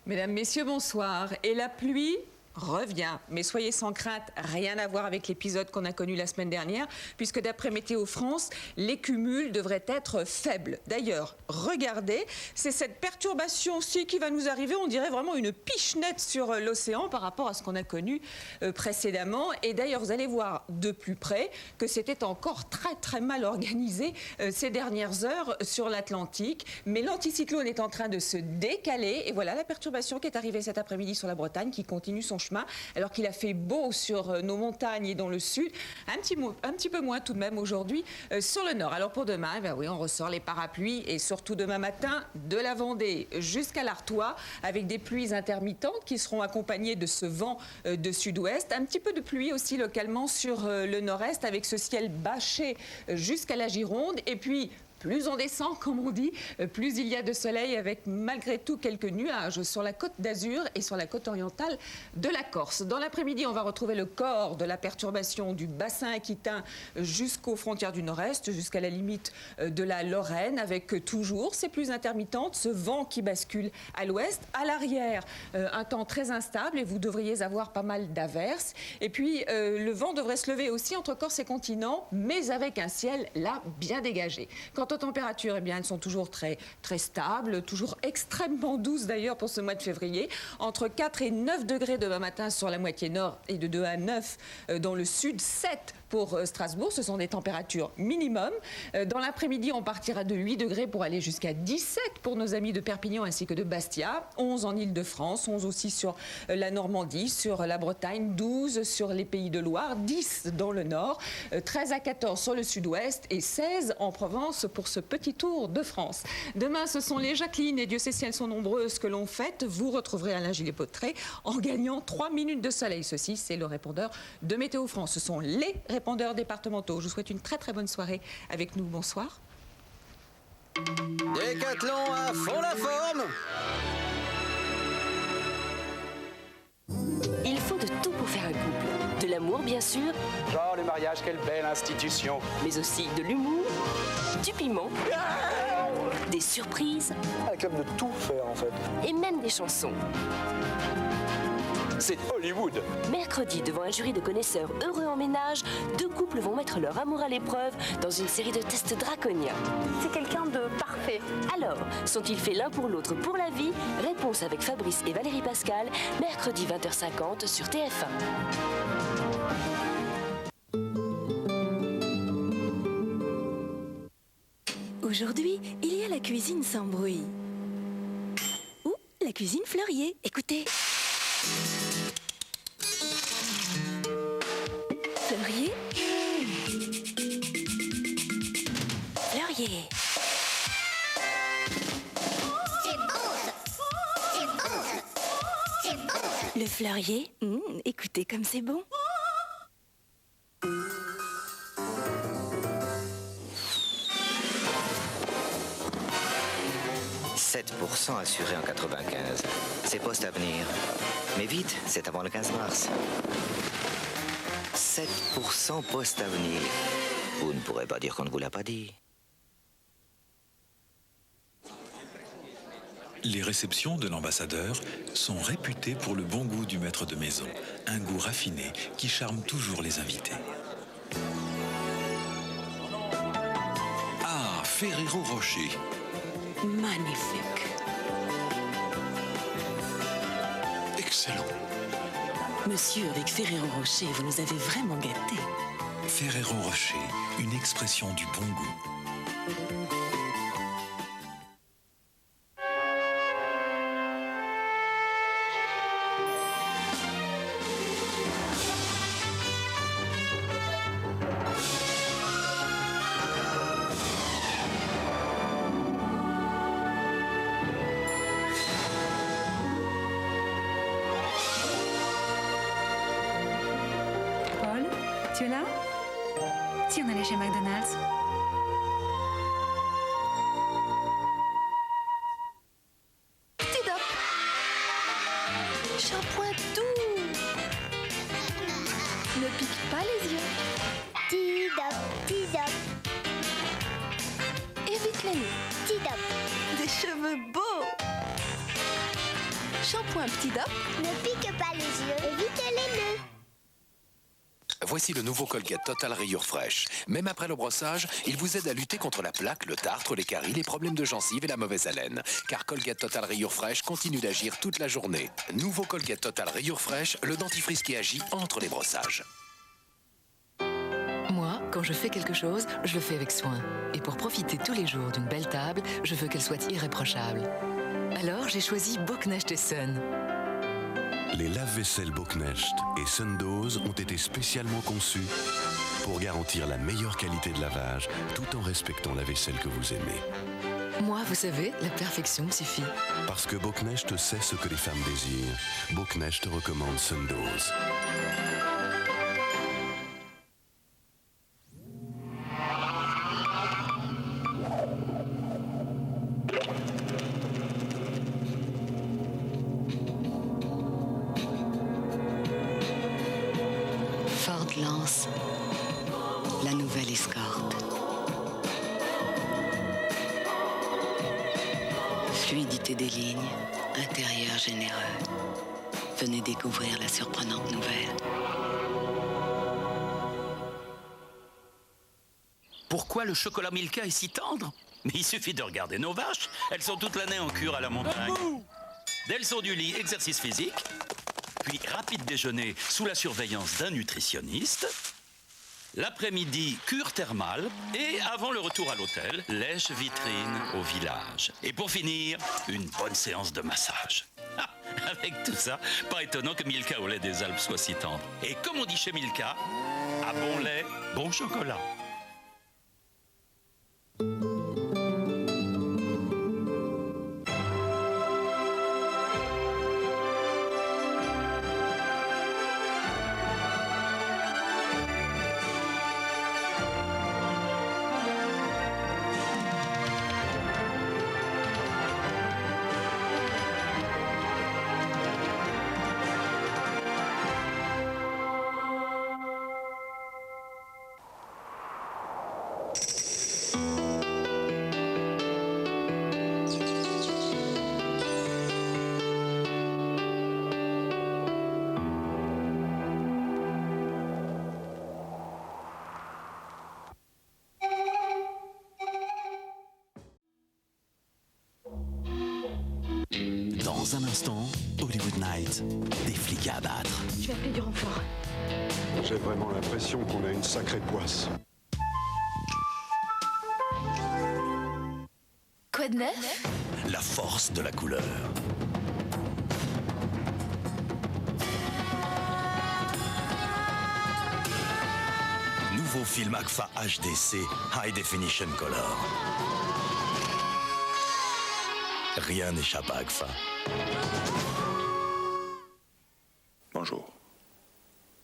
Mesdames, Messieurs, bonsoir. Et la pluie revient. Mais soyez sans crainte, rien à voir avec l'épisode qu'on a connu la semaine dernière, puisque d'après Météo France, les cumuls devraient être faibles. D'ailleurs, regardez, c'est cette perturbation-ci qui va nous arriver, on dirait vraiment une pichenette sur l'océan par rapport à ce qu'on a connu précédemment. Et d'ailleurs, vous allez voir de plus près que c'était encore très mal organisé ces dernières heures sur l'Atlantique. Mais l'anticyclone est en train de se décaler. Et voilà la perturbation qui est arrivée cet après-midi sur la Bretagne, qui continue son chemin, alors qu'il a fait beau sur nos montagnes et dans le sud, un petit peu moins tout de même aujourd'hui sur le nord. Alors pour demain, ben oui, on ressort les parapluies et surtout demain matin de la Vendée jusqu'à l'Artois avec des pluies intermittentes qui seront accompagnées de ce vent de sud-ouest. Un petit peu de pluie aussi localement sur le nord-est avec ce ciel bâché jusqu'à la Gironde et puis plus on descend, comme on dit, plus il y a de soleil avec malgré tout quelques nuages sur la côte d'Azur et sur la côte orientale de la Corse. Dans l'après-midi, on va retrouver le corps de la perturbation du bassin aquitain jusqu'aux frontières du nord-est, jusqu'à la limite de la Lorraine, avec toujours ces pluies intermittentes, ce vent qui bascule à l'ouest. À l'arrière, un temps très instable et vous devriez avoir pas mal d'averses. Et puis, le vent devrait se lever aussi entre Corse et continent, mais avec un ciel là bien dégagé. Quant aux températures, eh bien, elles sont toujours très stables, toujours extrêmement douces d'ailleurs pour ce mois de février. Entre 4 et 9 degrés demain matin sur la moitié nord et de 2 à 9 dans le sud, 7 pour Strasbourg. Ce sont des températures minimum. Dans l'après-midi, on partira de 8 degrés pour aller jusqu'à 17 pour nos amis de Perpignan ainsi que de Bastia. 11 en Île-de-France, 11 aussi sur la Normandie, sur la Bretagne, 12 sur les Pays de Loire, 10 dans le nord, 13 à 14 sur le sud-ouest et 16 en Provence pour ce petit tour de France. Demain, ce sont les Jacqueline et Dieu sait si elles sont nombreuses que l'on fête. Vous retrouverez Alain Gillet-Potré en gagnant 3 minutes de soleil. Ceci, c'est le répondeur de Météo France. Ce sont les répondeurs départementaux. Je vous souhaite une très bonne soirée avec nous. Bonsoir. Décathlon à fond la forme. Il faut de tout pour faire un couple. De l'amour, bien sûr. Genre le mariage, quelle belle institution. Mais aussi de l'humour, du piment, des surprises. Capable de tout faire en fait. Et même des chansons. C'est Hollywood. Mercredi, devant un jury de connaisseurs heureux en ménage, 2 couples vont mettre leur amour à l'épreuve dans une série de tests draconiens. C'est quelqu'un de parfait. Alors, sont-ils faits l'un pour l'autre pour la vie? Réponse avec Fabrice et Valérie Pascal, mercredi 20h50 sur TF1. Aujourd'hui, il y a la cuisine sans bruit. Ou la cuisine Fleurier. Écoutez. Fleurier. Fleurier. Le Fleurier. Écoutez comme c'est bon. 7% assuré en 95. C'est post-avenir. Mais vite, c'est avant le 15 mars. 7% post-avenir. Vous ne pourrez pas dire qu'on ne vous l'a pas dit. Les réceptions de l'ambassadeur sont réputées pour le bon goût du maître de maison. Un goût raffiné qui charme toujours les invités. Ah, Ferrero Rocher. Magnifique. Excellent. Monsieur, avec Ferrero Rocher, vous nous avez vraiment gâtés. Ferrero Rocher, une expression du bon goût. Tu es là? Si on allait chez McDonald's. ne pique pas les yeux. Tidop, tidop, Évite les nœuds. tidop. Des cheveux beaux. Shampoing Petit Dop. Ne pique pas les yeux, évite les nœuds. Voici le nouveau Colgate Total Rayures Fraîches. Même après le brossage, il vous aide à lutter contre la plaque, le tartre, les caries, les problèmes de gencives et la mauvaise haleine. Car Colgate Total Rayures Fraîches continue d'agir toute la journée. Nouveau Colgate Total Rayures Fraîches, le dentifrice qui agit entre les brossages. Moi, quand je fais quelque chose, je le fais avec soin. Et pour profiter tous les jours d'une belle table, je veux qu'elle soit irréprochable. Alors, j'ai choisi Boknecht & Son. Les lave-vaisselle Boknecht et Sundose ont été spécialement conçus pour garantir la meilleure qualité de lavage tout en respectant la vaisselle que vous aimez. Moi, vous savez, la perfection me suffit. Parce que Boknecht sait ce que les femmes désirent, Boknecht recommande Sundose. Ford lance la nouvelle Escort. Fluidité des lignes, intérieur généreux. Venez découvrir la surprenante nouvelle. Pourquoi le chocolat Milka est si tendre? Mais il suffit de regarder nos vaches. Elles sont toute l'année en cure à la montagne. Dès le saut du lit, exercice physique. Puis rapide déjeuner sous la surveillance d'un nutritionniste. L'après-midi, cure thermale. Et avant le retour à l'hôtel, lèche vitrine au village. Et pour finir, une bonne séance de massage. Ah, avec tout ça, pas étonnant que Milka au lait des Alpes soit si tendre. Et comme on dit chez Milka, à bon lait, bon chocolat. Dans un instant, Hollywood Night, des flics à abattre. Je vais appeler du renfort. J'ai vraiment l'impression qu'on a une sacrée poisse. Quoi de neuf? La force de la couleur. Nouveau film Agfa HDC, High Definition Color. Rien n'échappe à Agfa. Bonjour.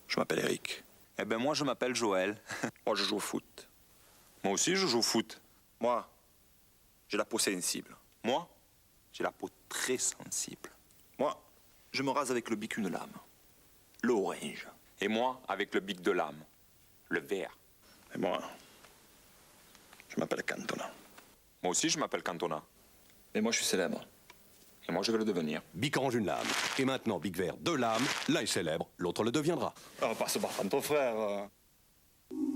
Je m'appelle Eric. Eh ben moi je m'appelle Joël. Moi je joue au foot. Moi aussi je joue au foot. Moi, j'ai la peau sensible. Moi, j'ai la peau très sensible. Moi, je me rase avec le bic une lame. Le orange. Et moi, avec le bic de lame. Le vert. Et moi, je m'appelle Cantona. Moi aussi je m'appelle Cantona. Mais moi je suis célèbre. Et moi je vais le devenir. Bic orange une lame. Et maintenant Bic vert deux lames. L'un est célèbre, l'autre le deviendra. Oh, passe par ton frère.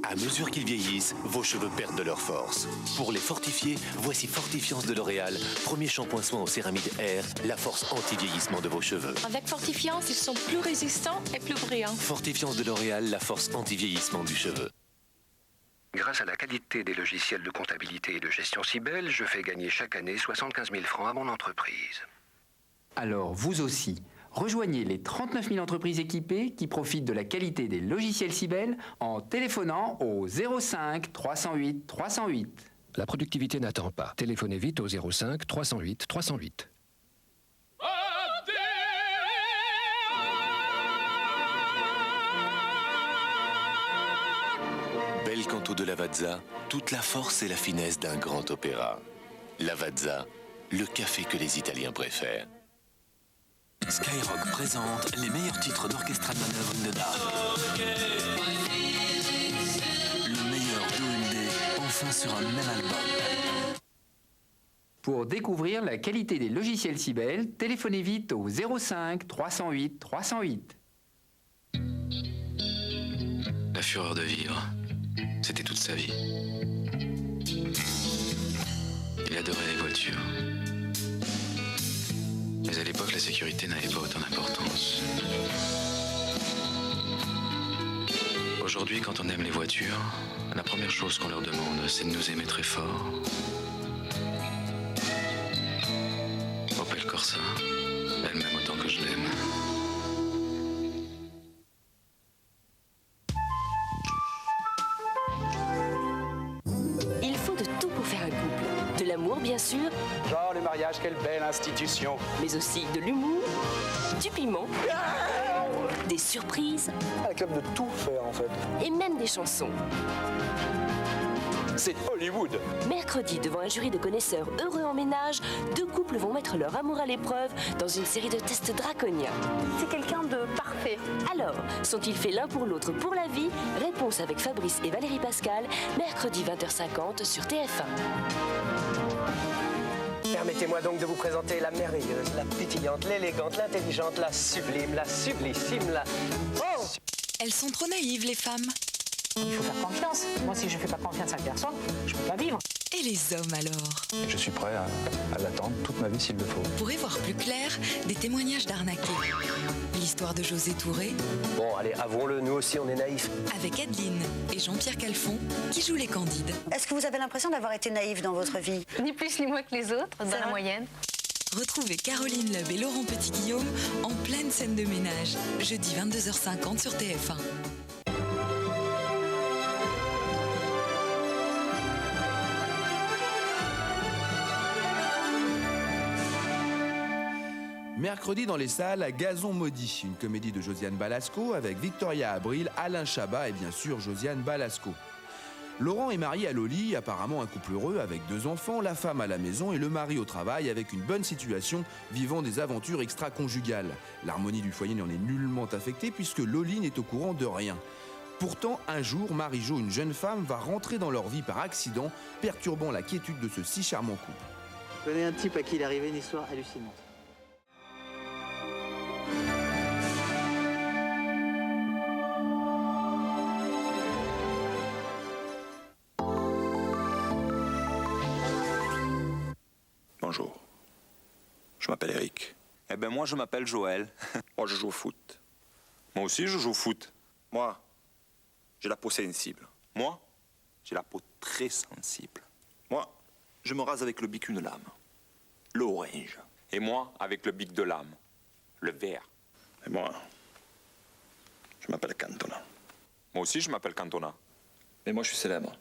À mesure qu'ils vieillissent, vos cheveux perdent de leur force. Pour les fortifier, voici Fortifiance de L'Oréal. Premier shampoing soin aux céramides Air, la force anti-vieillissement de vos cheveux. Avec Fortifiance, ils sont plus résistants et plus brillants. Fortifiance de L'Oréal, la force anti-vieillissement du cheveu. Grâce à la qualité des logiciels de comptabilité et de gestion Cybelle, je fais gagner chaque année 75 000 francs à mon entreprise. Alors, vous aussi, rejoignez les 39 000 entreprises équipées qui profitent de la qualité des logiciels Cybelle en téléphonant au 05 308 308. La productivité n'attend pas. Téléphonez vite au 05 308 308. Bel canto de Lavazza, toute la force et la finesse d'un grand opéra. Lavazza, le café que les Italiens préfèrent. Skyrock présente les meilleurs titres d'orchestra de manœuvre in the dark. sur un même album. Pour découvrir la qualité des logiciels Sibel, téléphonez vite au 05 308 308. La fureur de vivre, c'était toute sa vie. Il adorait les voitures. Mais à l'époque, la sécurité n'avait pas autant d'importance. Aujourd'hui, quand on aime les voitures, la première chose qu'on leur demande, c'est de nous aimer très fort. Opel Corsa, elle m'aime autant que je l'aime. Il faut de tout pour faire un couple. De l'amour, bien sûr, Genre les mariages, quelle belle institution. mais aussi de l'humour, du piment, des surprises Elle est capable de tout faire en fait. et même des chansons. C'est Hollywood. Mercredi, devant un jury de connaisseurs heureux en ménage, deux couples vont mettre leur amour à l'épreuve dans une série de tests draconiens. C'est quelqu'un de parfait. Alors, sont-ils faits l'un pour l'autre pour la vie? Réponse avec Fabrice et Valérie Pascal, mercredi 20h50 sur TF1. Permettez-moi donc de vous présenter la merveilleuse, la pétillante, l'élégante, l'intelligente, la sublime, la sublissime, la... Oh! Elles sont trop naïves, les femmes. Il faut faire confiance. Moi, si je ne fais pas confiance à personne, je ne peux pas vivre. Et les hommes alors? Je suis prêt à l'attendre toute ma vie s'il le faut. Pour y voir plus clair, des témoignages d'arnaqués. L'histoire de José Touré. Bon, allez, avouons-le, nous aussi on est naïfs. Avec Adeline et Jean-Pierre Calfon, qui jouent les Candides. Est-ce que vous avez l'impression d'avoir été naïf dans votre vie? Ni plus ni moins que les autres, dans la moyenne. Retrouvez Caroline Loeb et Laurent Petit-Guillaume en pleine scène de ménage, jeudi 22h50 sur TF1. Mercredi dans les salles, à Gazon Maudit, une comédie de Josiane Balasco avec Victoria Abril, Alain Chabat et bien sûr Josiane Balasco. Laurent est marié à Loli, apparemment un couple heureux avec 2 enfants, la femme à la maison et le mari au travail avec une bonne situation, vivant des aventures extra-conjugales. L'harmonie du foyer n'en est nullement affectée puisque Loli n'est au courant de rien. Pourtant, un jour, Marie-Jo, une jeune femme, va rentrer dans leur vie par accident, perturbant la quiétude de ce si charmant couple. Je connais un type à qui il est arrivé une histoire hallucinante. Bonjour. Je m'appelle Eric. Eh ben moi je m'appelle Joël. Moi je joue au foot. Moi aussi je joue au foot. Moi, j'ai la peau sensible. Moi, j'ai la peau très sensible. Moi, je me rase avec le bic une lame. L'orange. Et moi, avec le bic de lame. Le vert. Et moi, je m'appelle Cantona. Moi aussi je m'appelle Cantona. Mais moi je suis célèbre.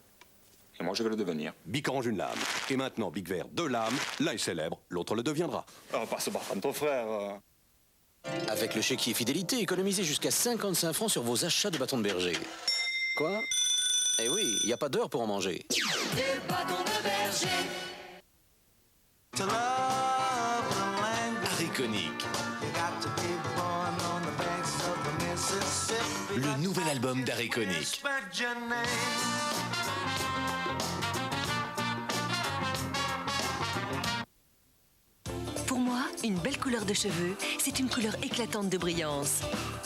Et moi, je vais le devenir. Bic orange, une lame. Et maintenant, Bic vert, 2 lames. L'un est célèbre, l'autre le deviendra. Oh, passe par ton frère. Avec le chéquier fidélité, économisez jusqu'à 55 francs sur vos achats de bâtons de berger. Quoi? Eh oui, il n'y a pas d'heure pour en manger. Des bâtons de berger. Ariconique. Le nouvel album d'Ariconique. Pour moi, une belle couleur de cheveux, c'est une couleur éclatante de brillance.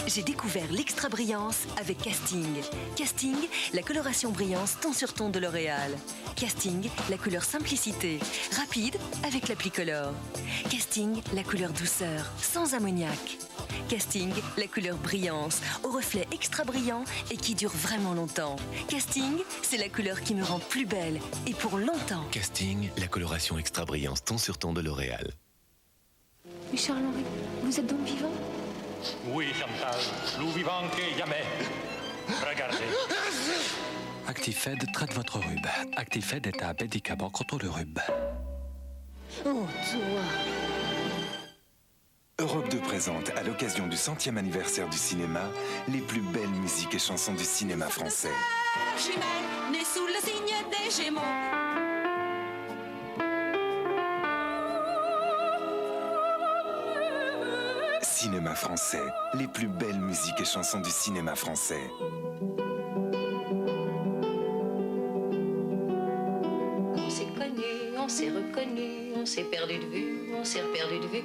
J'ai découvert l'extra brillance avec Casting. Casting, la coloration brillance ton sur ton de L'Oréal. Casting, la couleur simplicité, rapide avec l'appli Color. Casting, la couleur douceur, sans ammoniac. Casting, la couleur brillance, au reflet extra brillant et qui dure vraiment longtemps. Casting, c'est la couleur qui me rend plus belle et pour longtemps. Casting, la coloration extra brillance ton sur ton de L'Oréal. Mais Charles-Henri, vous êtes donc vivant? Oui, Chantal, plus vivant que jamais. Regardez. Actifed traite votre rhume. Actifed est un médicament contre le rhume. Oh, toi. Europe 2 présente, à l'occasion du 100e anniversaire du cinéma, les plus belles musiques et chansons du cinéma français. Jumelle, née sous le signe des Gémeaux. Cinéma français, les plus belles musiques et chansons du cinéma français. s'est perdu de vue, on s'est perdu de vue.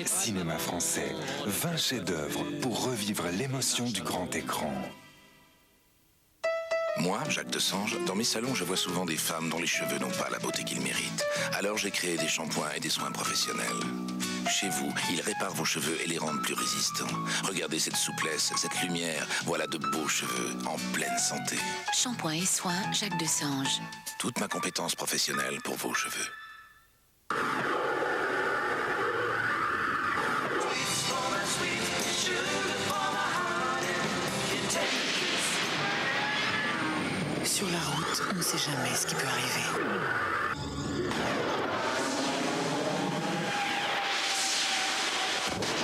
Cinéma français, 20 chefs-d'œuvre pour revivre l'émotion du grand écran. Moi, Jacques Desange, dans mes salons, je vois souvent des femmes dont les cheveux n'ont pas la beauté qu'ils méritent. Alors j'ai créé des shampoings et des soins professionnels. Chez vous, ils réparent vos cheveux et les rendent plus résistants. Regardez cette souplesse, cette lumière. Voilà de beaux cheveux en pleine santé. Shampoing et soins Jacques Desange. Toute ma compétence professionnelle pour vos cheveux. Sur la route, on ne sait jamais ce qui peut arriver.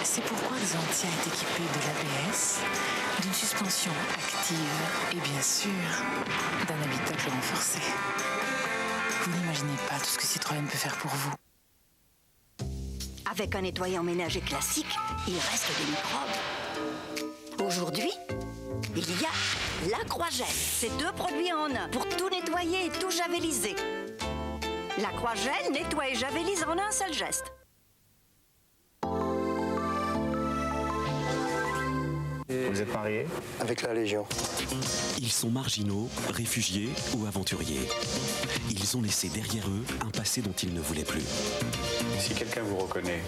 C'est pourquoi Xantia est équipé de l'ABS, d'une suspension active et bien sûr d'un habitacle renforcé. Vous n'imaginez pas tout ce que Citroën peut faire pour vous. Avec un nettoyant ménager classique, il reste des microbes. Aujourd'hui, il y a l'Aqua-Gel. C'est 2 produits en un pour tout nettoyer et tout javeliser. L'Aqua-Gel nettoie et javelise en un seul geste. Vous êtes marié? Avec la Légion. Ils sont marginaux, réfugiés ou aventuriers. Ils ont laissé derrière eux un passé dont ils ne voulaient plus. Si quelqu'un vous reconnaît,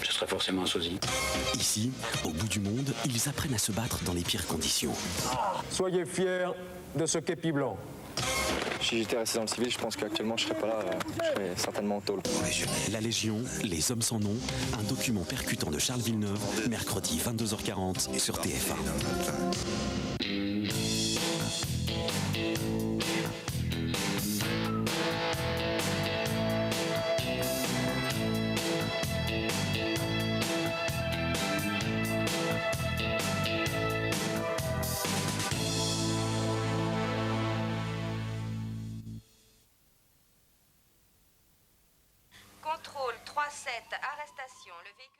ce serait forcément un sosie. Ici, au bout du monde, ils apprennent à se battre dans les pires conditions. Soyez fiers de ce képi blanc. Si j'étais resté dans le civil, je pense qu'actuellement je serais pas là, je serais certainement en tôle. La Légion, les hommes sans nom, un document percutant de Charles Villeneuve, mercredi 22h40 sur TF1. Contrôle 3-7, arrestation. Le véhicule...